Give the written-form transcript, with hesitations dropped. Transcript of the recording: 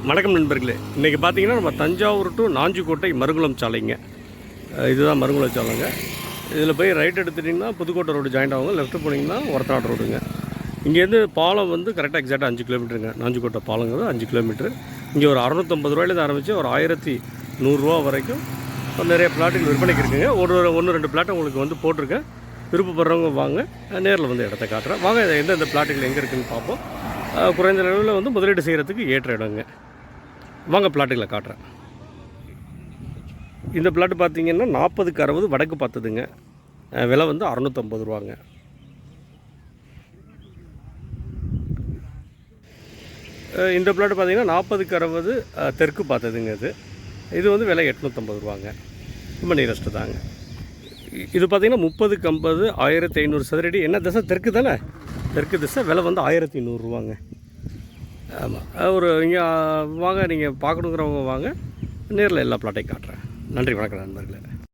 வணக்கம் நண்பர்களே. இன்றைக்கி பார்த்தீங்கன்னா நம்ம தஞ்சாவூர் டு நாஞ்சிக்கோட்டை மருங்குளம் சாலைங்க. இதுதான் மருங்குளம் சாலைங்க. இதில் போய் ரைட் எடுத்துட்டிங்கன்னா புதுக்கோட்டை ரோடு ஜாயிண்ட் ஆகுங்க. லெஃப்ட் போனீங்கன்னா ஒரத்தநாடு ரோடுங்க. இங்கேருந்து பாலம் வந்து கரெக்டாக எக்ஸாக்டாக 5 கிலோமீட்டருங்க. நாஞ்சிக்கோட்டை பாலங்கிறது 5 கிலோமீட்ரு. இங்கே ஒரு 650 ரூபாயிலேருந்து ஆரம்பித்து ஒரு 1100 ரூபா வரைக்கும் நிறைய பிளாட்டுகள் விற்பனைக்கு இருக்குங்க. ஒன்று ரெண்டு பிளாட்டை உங்களுக்கு வந்து போட்டிருக்கேன். விருப்பப்படுறவங்க வாங்க, நேரில் வந்து இடத்த காட்டுறேன். வாங்க எந்தெந்த பிளாட்டுகள் எங்கே இருக்குதுன்னு பார்ப்போம். குறைந்த அளவில் வந்து முதலீடு செய்கிறதுக்கு ஏற்ற இடங்க. வாங்க பிளாட்டுகளை காட்டுறேன். இந்த பிளாட்டு பார்த்தீங்கன்னா 40க்கு 60 வடக்கு பார்த்ததுங்க. விலை வந்து 650 ரூபாங்க. இந்த பிளாட்டு பார்த்தீங்கன்னா 40க்கு 60 தெற்கு பார்த்ததுங்க. இது வந்து விலை 850 ரூபாங்க. ரொம்ப நியரஸ்ட்டு தாங்க. இது பார்த்திங்கன்னா 30க்கு 50 1500 சதுரடி. என்ன திசை? தெற்கு தானே. தெற்கு திசை. விலை வந்து 1100 ரூபாங்க. ஆமாம். ஒரு இங்கே வாங்க, நீங்கள் பார்க்கணுங்கிறவங்க வாங்க, நேரில் எல்லா பிளாட்டையும் காட்டுறேன். நன்றி, வணக்கம் நண்பர்களே.